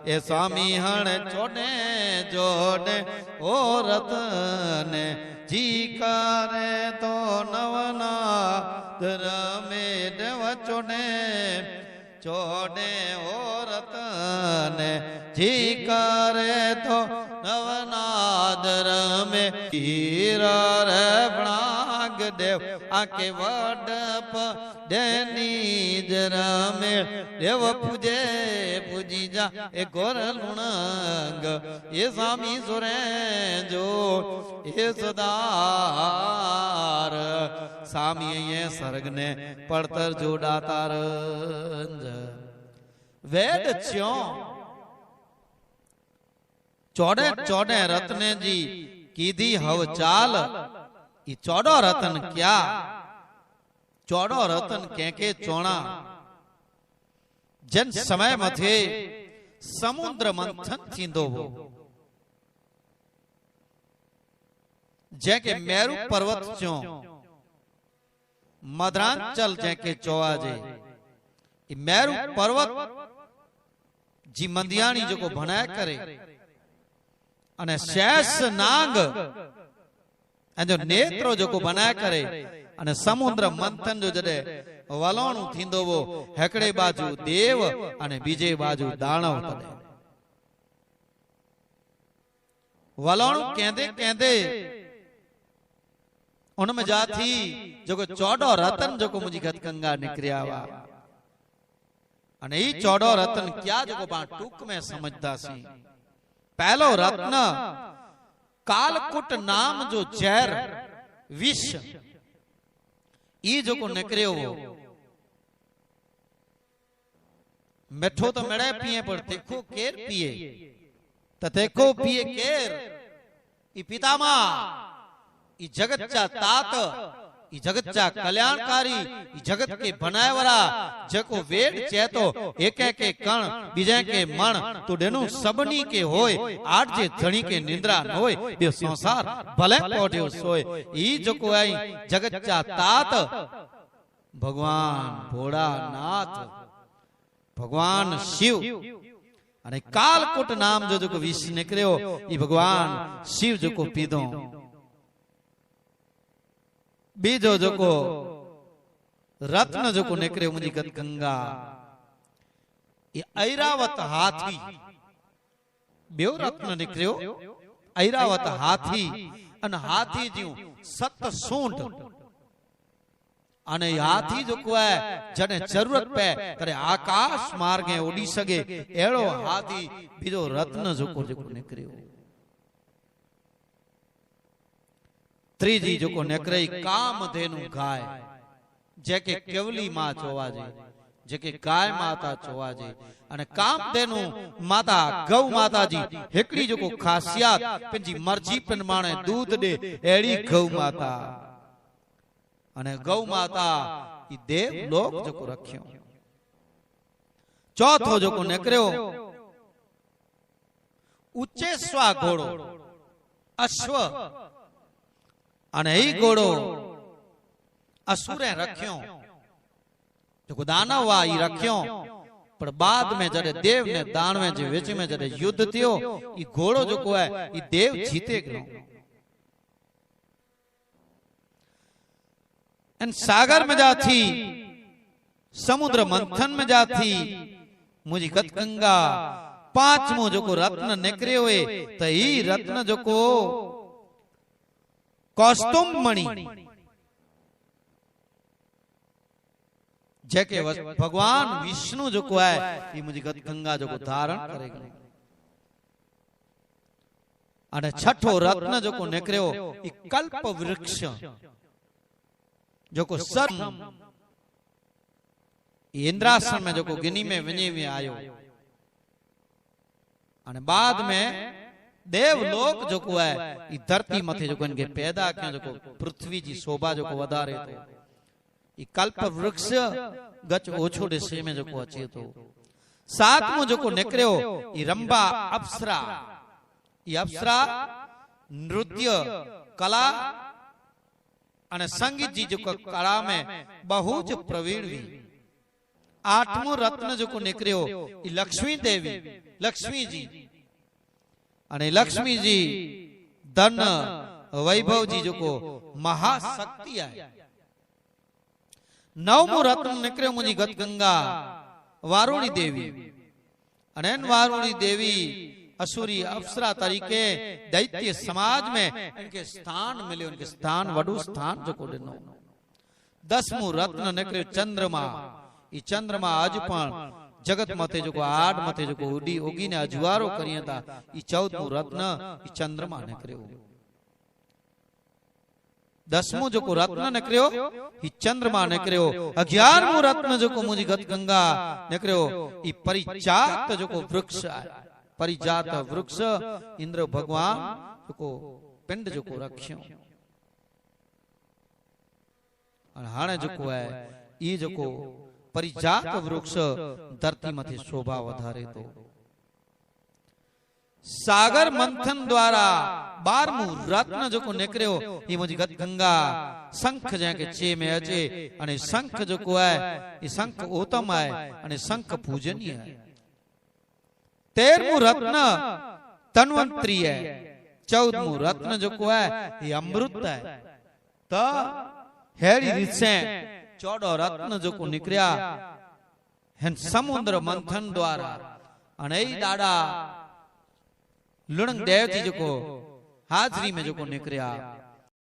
ए स्वामी हण छोड़े जोड़े ओ रतन जी करे तो नवना दर में देव छोड़े छोड़े ओ रतन जी करे तो नवनादर में हीरा रे बनाग देव आके वडप देनी जरा में देव पूजे पूजी जा ए गोर लुणंग ये स्वामी सुरे जो ये सदार स्वामी ये सर्ग ने पड़तर जोड़ाता रंज वेद च्यों चौड़े चौड़े रत्ने जी कीधी हव चाल ये चौड़ो रतन क्या चौड़ो रतन के चौड़ा जन समय मथे समुद्र मंथन थींदो हो जैके मेरु पर्वत चो मदरांचल जैके चौआजे मेरु पर्वत जी मंदियाणी जो को बनाया करे अने शेष नाग जो नेत्रो जो को बनाया करे अने समुद्र मंथन जो जडे वलोणु थींदो वो हेकड़े बाजू देव अने बीजे बाजू दानव तड़े वलोणु केंदे केंदे उनमें जाथी जो को चौड़ो रतन जो को मुझी गतगंगा निकरिया वा अने ई चौड़ो रतन क्या जो को बा टूक में समझदा सी पहलो रत्न कालकुट नाम जो जहर विष ई जो को निकरियो वो मिठो तो मेड़े पिए पर देखो केर पिए तो देखो पिए केर ई पितामा ई जगत चा तात ई जगत चा कल्याणकारी ई जगत के बनाए वाला जको वेद चेतो एक एक कण बीजे के मण तो डेनु सबनी के होय आठ जे धणी के निंद्रा न होय बे संसार भले कोड्यो सोय ई जको आई जगत चा तात भगवान भोलानाथ भगवान शिव अने कालकुट नाम जो जो विष निकरियो ई भगवान शिव जो को पीधो बीजो जो को रत्न जो को निकरियो मुझी गंगा ये ऐरावत हाथी बेव रत्न निकरियो ऐरावत हाथी अन हाथी ज्यू सत सूंठ अने हाथी जो को है जने जरूरत पे तरे आकाश मार्गे उड़ी सके एड़ो हाथी बीजो रत्न जो को निकरियो त्रीजी जो को निकरई काम धेनु गाय जेके केवली मां चोवाजे जेके गाय माता चोवाजे अने काम धेनु माता गौ माता जी हेकड़ी जो को खासियत पंजी मर्जी पिन माने दूध दे एड़ी गौ माता अने गौ माता ई देव लोक जो को रखियो चौथो जो को निकरियो उच्चे स्वा घोड़ो अश्व अने ही घोड़ो असुरे रखियो जो दानव आ रखियो पर बाद में जरे देव ने दानवे जे विच में जरे युद्ध थियो ई घोड़ो जो को है ई देव जीते गयो एन सागर में जाथी समुद्र मंथन में जाथी मुझी गतगंगा पांचमो जो को रत्न निकरियो है त ई रत्न जो को कौस्तुम मणि जेके भगवान विष्णु जो को है ये मुझे गंगा जो को धारण करेगा अने छठो रत्न जो को निकरियो ई कल्प वृक्ष जो को सर इंद्रासन में जो को गिनी में विनी में आयो अने बाद में देव लोक जो को है ई धरती मथे जो को इनके पैदा किया जो को पृथ्वी जी शोभा जो को वधारे तो ई कल्प वृक्ष गच ओछो दिशे में जो को अचे तो सातमो जो को निकरियो ई रंबा अप्सरा ई अप्सरा नृत्य कला अने संगीत जी जो कला में बहु ज प्रवीण वी आठमो रत्न जो निकरियो ई लक्ष्मी देवी लक्ष्मी जी अने लक्ष्मी जी धन वैभव जी जो को महाशक्ति है। नवमो रत्न निकरियो मुझी गत गंगा वारुणी देवी अने वारुणी देवी असुरी अप्सरा तरीके दैत्य समाज में इनके स्थान मिले उनके स्थान वडु स्थान जो को दिनो। दसमो रत्न निकरियो चंद्रमा ई चंद्रमा आज पण जगत मथे जो को आड मथे जो को उडी उगी ने अजवारो करिया था ई 14मो रत्न ई चंद्रमा निकरियो। 10मो जो को रत्न निकरियो ई चंद्रमा निकरियो। 11मो रत्न जो को मुझी गत गंगा निकरियो ई परिजात जो को वृक्ष है। परिजात वृक्ष इंद्र भगवान जो को पिंड जो को रख्यो और हाने जो को है ई जो को परिजात वृक्ष धरती मथे शोभा वधारे तो। सागर मंथन द्वारा 12मो रत्न जो को निकरियो ई मुझी गत गंगा शंख जैके चे में अचे अने शंख जो को है ई शंख उत्तम है अने शंख पूजनीय है। 13मो रत्न तन्वंतरी है। 14मो रत्न जो को है ये अमृत है। तो हेरी रीत से 14 रत्न जो को निकरिया हैं समुद्र मंथन द्वारा अने दादा लुणंग देव जी जो को हाजरी में जो को निकरिया